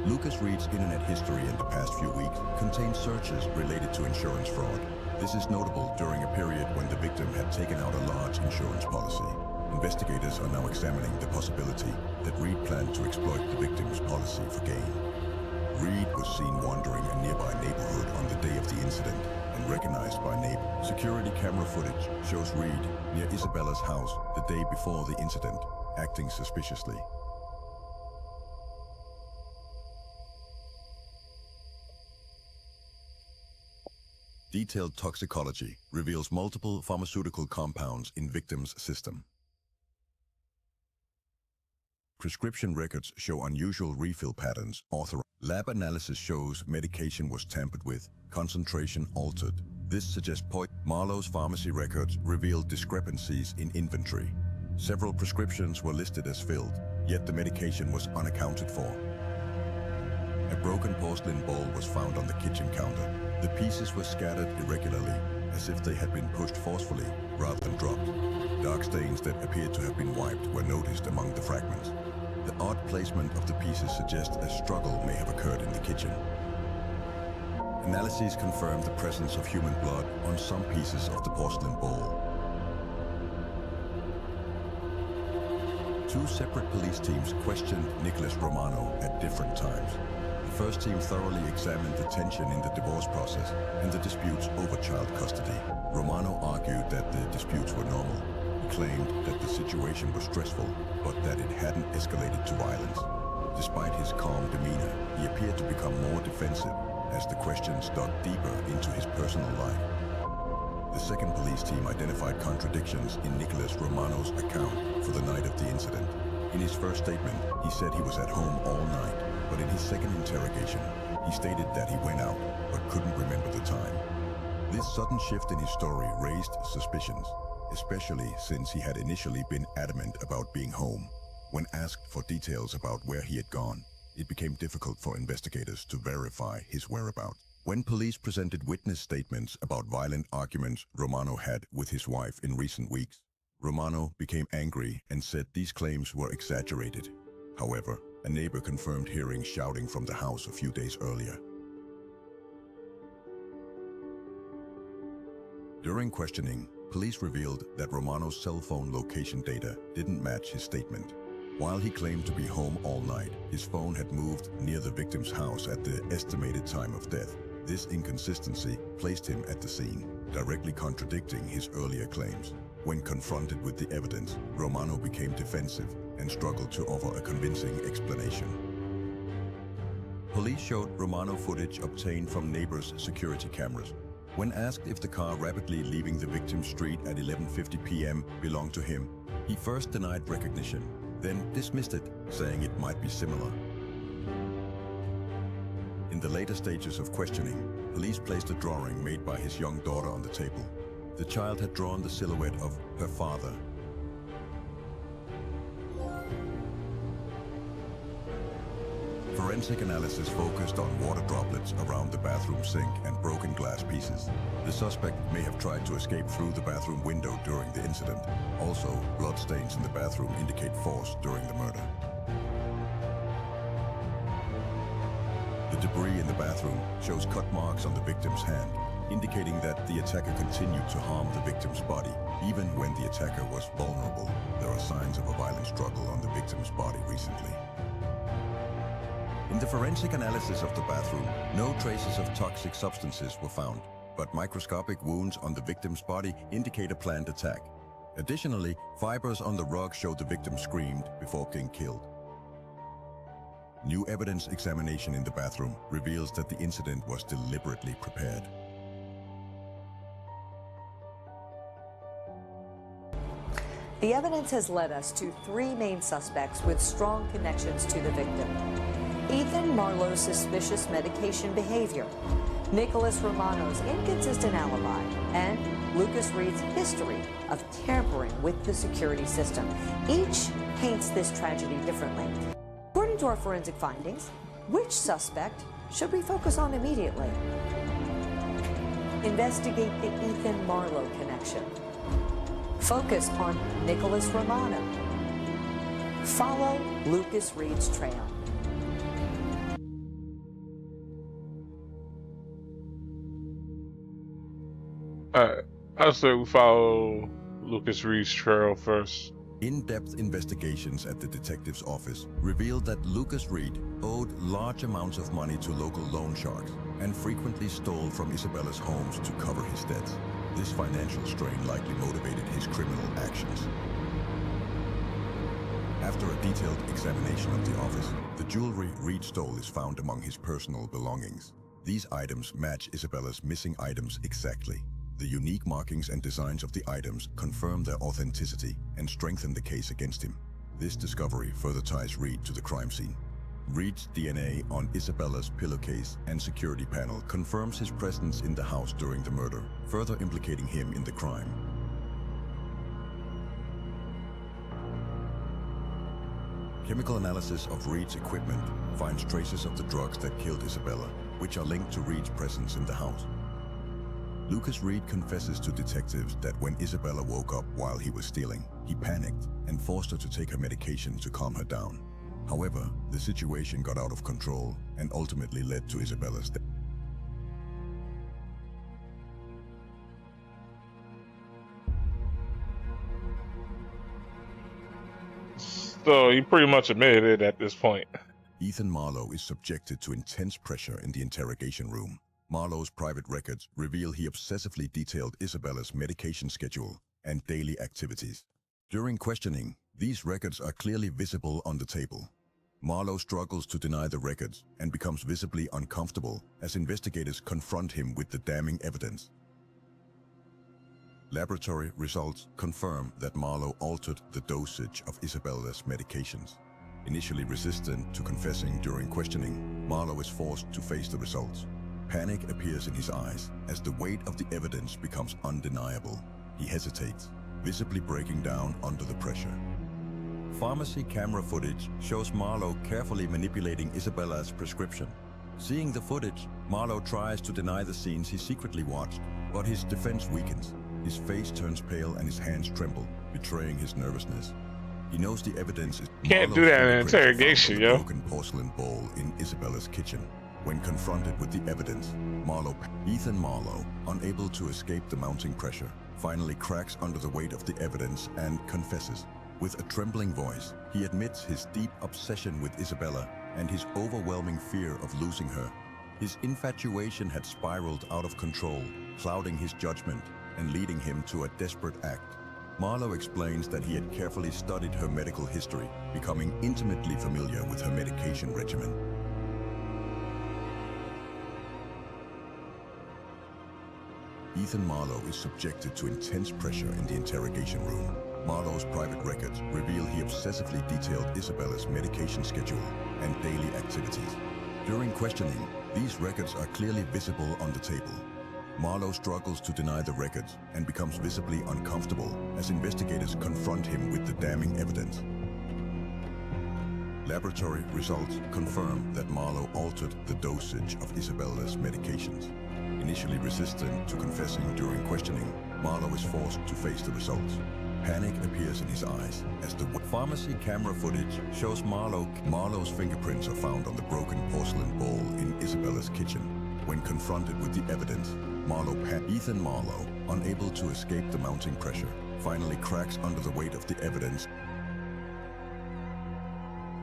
Lucas Reed's internet history in the past few weeks contains searches related to insurance fraud. This is notable during a period when the victim had taken out a large insurance policy. Investigators are now examining the possibility that Reed planned to exploit the victim's policy for gain. Reed was seen wandering a nearby neighborhood on the day of the incident and recognized by neighbors. Security camera footage shows Reed near Isabella's house the day before the incident, acting suspiciously. Detailed toxicology reveals multiple pharmaceutical compounds in victim's system. Prescription records show unusual refill patterns. Lab analysis shows medication was tampered with, concentration altered. This suggests Marlowe's pharmacy records revealed discrepancies in inventory. Several prescriptions were listed as filled, yet the medication was unaccounted for. A broken porcelain bowl was found on the kitchen counter. The pieces were scattered irregularly, as if they had been pushed forcefully rather than dropped. Dark stains that appeared to have been wiped were noticed among the fragments. The odd placement of the pieces suggests a struggle may have occurred in the kitchen. Analyses confirm the presence of human blood on some pieces of the porcelain bowl. 2 separate police teams questioned Nicholas Romano at different times. The first team thoroughly examined the tension in the divorce process and the disputes over child custody. Romano argued that the disputes were normal. He claimed that the situation was stressful, but that it hadn't escalated to violence. Despite his calm demeanor, he appeared to become more defensive as the questions dug deeper into his personal life. The second police team identified contradictions in Nicholas Romano's account for the night of the incident. In his first statement, he said he was at home all night, but in his second interrogation, he stated that he went out but couldn't remember the time. This sudden shift in his story raised suspicions, especially since he had initially been adamant about being home. When asked for details about where he had gone, it became difficult for investigators to verify his whereabouts. When police presented witness statements about violent arguments Romano had with his wife in recent weeks, Romano became angry and said these claims were exaggerated. However, a neighbor confirmed hearing shouting from the house a few days earlier. During questioning, police revealed that Romano's cell phone location data didn't match his statement. While he claimed to be home all night, his phone had moved near the victim's house at the estimated time of death. This inconsistency placed him at the scene, directly contradicting his earlier claims. When confronted with the evidence, Romano became defensive and struggled to offer a convincing explanation. Police showed Romano footage obtained from neighbors' security cameras. When asked if the car rapidly leaving the victim's street at 11:50 p.m. belonged to him, he first denied recognition, then dismissed it, saying it might be similar. In the later stages of questioning, police placed a drawing made by his young daughter on the table. The child had drawn the silhouette of her father. Forensic analysis focused on water droplets around the bathroom sink and broken glass pieces. The suspect may have tried to escape through the bathroom window during the incident. Also, blood stains in the bathroom indicate force during the murder. The debris in the bathroom shows cut marks on the victim's hand, indicating that the attacker continued to harm the victim's body. Even when the attacker was vulnerable, there are signs of a violent struggle on the victim's body recently. In the forensic analysis of the bathroom, no traces of toxic substances were found, but microscopic wounds on the victim's body indicate a planned attack. Additionally, fibers on the rug show the victim screamed before being killed. New evidence examination in the bathroom reveals that the incident was deliberately prepared. The evidence has led us to three main suspects with strong connections to the victim: Ethan Marlowe's suspicious medication behavior, Nicholas Romano's inconsistent alibi, and Lucas Reed's history of tampering with the security system. Each paints this tragedy differently. According to our forensic findings, which suspect should we focus on immediately? Investigate the Ethan Marlowe connection. Focus on Nicholas Romano. Follow Lucas Reed's trail. I say we follow Lucas Reed's trail first. In-depth investigations at the detective's office revealed that Lucas Reed owed large amounts of money to local loan sharks and frequently stole from Isabella's homes to cover his debts. This financial strain likely motivated his criminal actions. After a detailed examination of the office, the jewelry Reed stole is found among his personal belongings. These items match Isabella's missing items exactly. The unique markings and designs of the items confirm their authenticity and strengthen the case against him. This discovery further ties Reed to the crime scene. Reed's DNA on Isabella's pillowcase and security panel confirms his presence in the house during the murder, further implicating him in the crime. Chemical analysis of Reed's equipment finds traces of the drugs that killed Isabella, which are linked to Reed's presence in the house. Lucas Reed confesses to detectives that when Isabella woke up while he was stealing, he panicked and forced her to take her medication to calm her down. However, the situation got out of control and ultimately led to Isabella's death. So he pretty much admitted it at this point. Ethan Marlowe is subjected to intense pressure in the interrogation room. Marlowe's private records reveal he obsessively detailed Isabella's medication schedule and daily activities. During questioning, these records are clearly visible on the table. Marlowe struggles to deny the records and becomes visibly uncomfortable as investigators confront him with the damning evidence. Laboratory results confirm that Marlowe altered the dosage of Isabella's medications. Initially resistant to confessing during questioning, Marlowe is forced to face the results. Panic appears in his eyes as the weight of the evidence becomes undeniable. He hesitates, visibly breaking down under the pressure. Pharmacy camera footage shows Marlowe carefully manipulating Isabella's prescription. Seeing the footage, Marlowe tries to deny the scenes he secretly watched, but his defense weakens. His face turns pale and his hands tremble, betraying his nervousness. He knows the evidence is Can't do that in an interrogation, yo. Broken porcelain bowl in Isabella's kitchen. When confronted with the evidence, Ethan Marlowe, unable to escape the mounting pressure, finally cracks under the weight of the evidence and confesses. With a trembling voice, he admits his deep obsession with Isabella and his overwhelming fear of losing her. His infatuation had spiraled out of control, clouding his judgment and leading him to a desperate act. Marlowe explains that he had carefully studied her medical history, becoming intimately familiar with her medication regimen. Ethan Marlowe is subjected to intense pressure in the interrogation room. Marlowe's private records reveal he obsessively detailed Isabella's medication schedule and daily activities. During questioning, these records are clearly visible on the table. Marlowe struggles to deny the records and becomes visibly uncomfortable as investigators confront him with the damning evidence. Laboratory results confirm that Marlowe altered the dosage of Isabella's medications. Initially resistant to confessing during questioning, Marlowe is forced to face the results. Panic appears in his eyes as the pharmacy camera footage shows Marlowe's fingerprints are found on the broken porcelain bowl in Isabella's kitchen. When confronted with the evidence, Ethan Marlowe, unable to escape the mounting pressure, finally cracks under the weight of the evidence.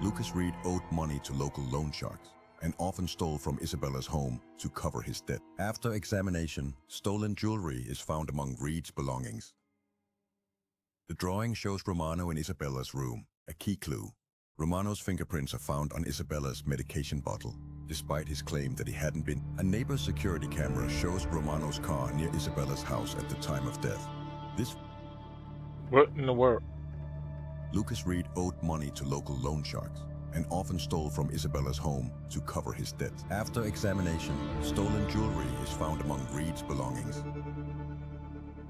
Lucas Reed owed money to local loan sharks and often stole from Isabella's home to cover his debt. After examination, stolen jewelry is found among Reed's belongings. The drawing shows Romano in Isabella's room, a key clue. Romano's fingerprints are found on Isabella's medication bottle, despite his claim that he hadn't been. A neighbor's security camera shows Romano's car near Isabella's house at the time of death. What in the world? Lucas Reed owed money to local loan sharks and often stole from Isabella's home to cover his debts. After examination, stolen jewelry is found among Reed's belongings.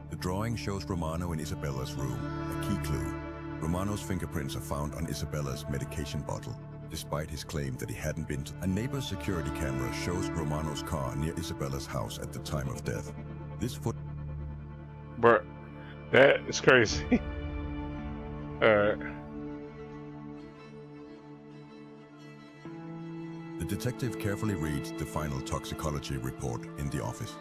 The drawing shows Romano in Isabella's room, a key clue. Romano's fingerprints are found on Isabella's medication bottle, despite his claim that he hadn't been to. A neighbor's security camera shows Romano's car near Isabella's house at the time of death. Bruh, that is crazy. Alright. The detective carefully reads the final toxicology report in the office.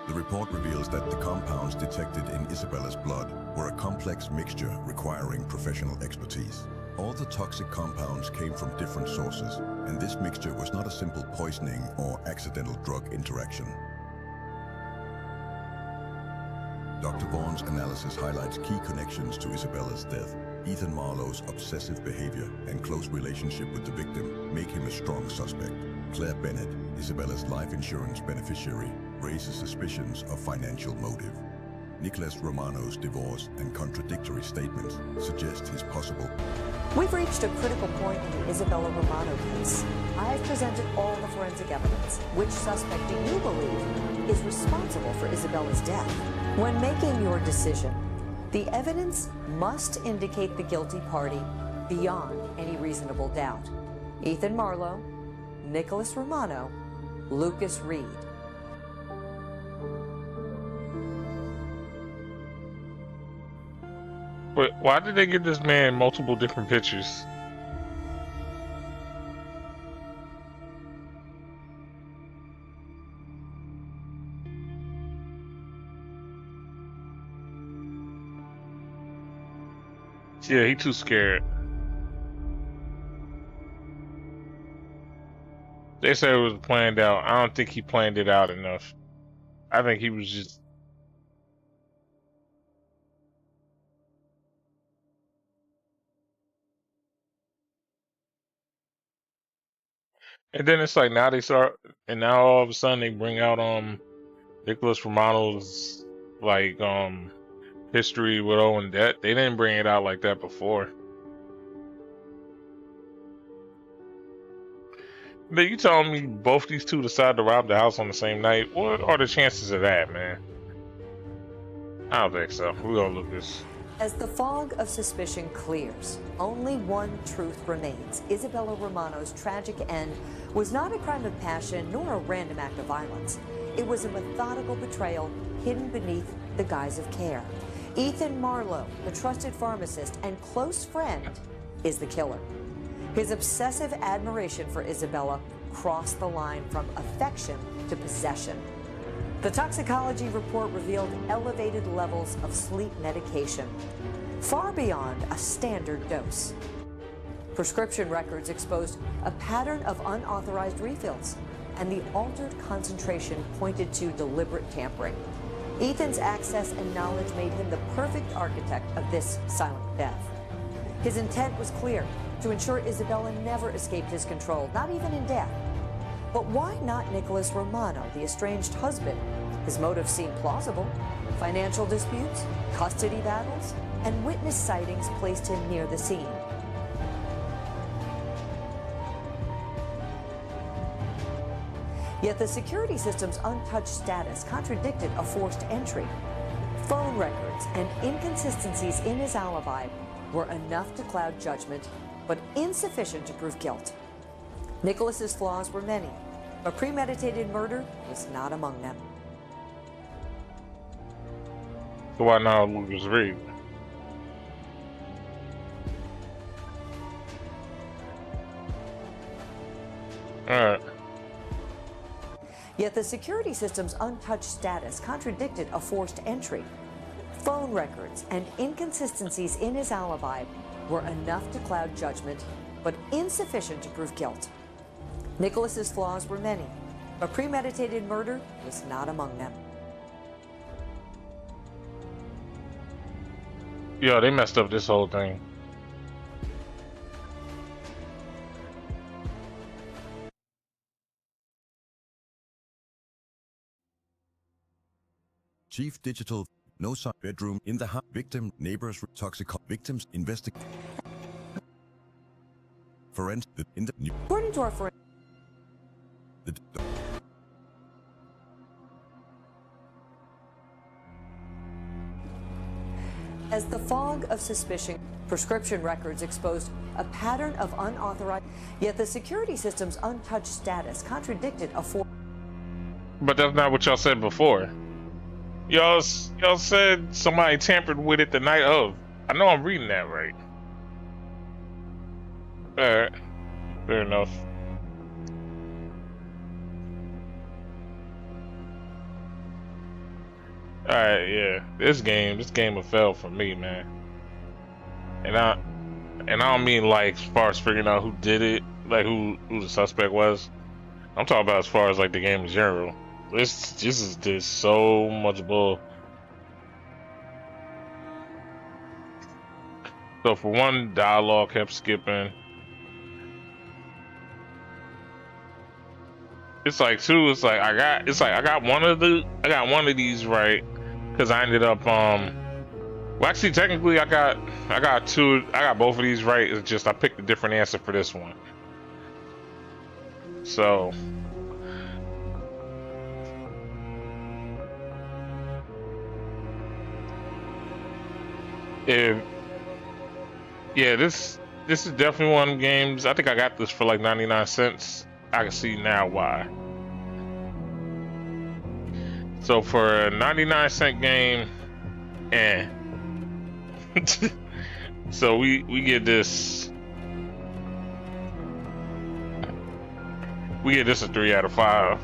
The report reveals that the compounds detected in Isabella's blood were a complex mixture requiring professional expertise. All the toxic compounds came from different sources, and this mixture was not a simple poisoning or accidental drug interaction. Dr. Vaughan's analysis highlights key connections to Isabella's death. Ethan Marlowe's obsessive behavior and close relationship with the victim make him a strong suspect. Claire Bennett, Isabella's life insurance beneficiary, raises suspicions of financial motive. Nicholas Romano's divorce and contradictory statements suggest his possible. We've reached a critical point in the Isabella Romano case. I have presented all the forensic evidence. Which suspect do you believe is responsible for Isabella's death? When making your decision, the evidence must indicate the guilty party beyond any reasonable doubt. Ethan Marlowe, Nicholas Romano, Lucas Reed. But why did they give this man multiple different pictures? Yeah, he too scared. They said it was planned out. I don't think he planned it out enough. I think he was just And then it's like now they start, and now all of a sudden they bring out Nicholas Romano's like history with Owen Debt. They didn't bring it out like that before. But you telling me both these two decide to rob the house on the same night? What are the chances of that, man? I don't think so. We're gonna look this. As the fog of suspicion clears, only one truth remains. Isabella Romano's tragic end was not a crime of passion nor a random act of violence. It was a methodical betrayal hidden beneath the guise of care. Ethan Marlowe, the trusted pharmacist and close friend, is the killer. His obsessive admiration for Isabella crossed the line from affection to possession. The toxicology report revealed elevated levels of sleep medication, far beyond a standard dose. Prescription records exposed a pattern of unauthorized refills, and the altered concentration pointed to deliberate tampering. Ethan's access and knowledge made him the perfect architect of this silent death. His intent was clear: to ensure Isabella never escaped his control, not even in death. But why not Nicholas Romano, the estranged husband? His motives seemed plausible. Financial disputes, custody battles, and witness sightings placed him near the scene. Yet the security system's untouched status contradicted a forced entry. Phone records and inconsistencies in his alibi were enough to cloud judgment, but insufficient to prove guilt. Nicholas's flaws were many, but premeditated murder was not among them. So why now Lucas Reed? Alright. Yet the security system's untouched status contradicted a forced entry. Phone records and inconsistencies in his alibi were enough to cloud judgment, but insufficient to prove guilt. Nicholas's flaws were many, but premeditated murder was not among them. Yo, they messed up this whole thing. Chief Digital, no sign, bedroom, in the house, victim, neighbors, toxic victims, investigate. Forensic, in the new. According to our forensic. As the fog of suspicion, prescription records exposed a pattern of unauthorized, yet the security system's untouched status contradicted a But that's not what y'all said before. Y'all said somebody tampered with it the night of. I know I'm reading that right. Alright. Fair enough. Alright, yeah. This game will fail for me, man. And I don't mean like as far as figuring out who did it, like who the suspect was. I'm talking about as far as like the game in general. This is just so much bull. So for one, dialogue kept skipping. It's like two. It's like I got one of these right, because I ended up well actually technically I got both of these right. It's just I picked a different answer for this one. So yeah, this is definitely one of them games. I think I got this for like 99 cents. I can see now why. So for a 99-cent game, so we get this. We get this a 3 out of 5.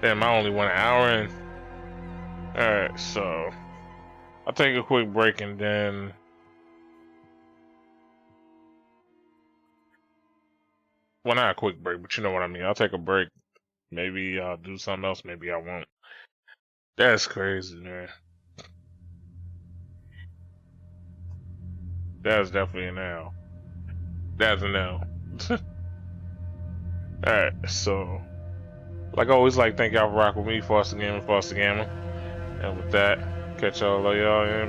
Damn, I only went an hour in. Alright, so I'll take a quick break and then Well, not a quick break, but you know what I mean. I'll take a break. Maybe I'll do something else. Maybe I won't. That's crazy, man. That's definitely an L. That's an L. Alright, so like always, thank y'all for rocking with me, Foster Gamer, and with that, catch y'all in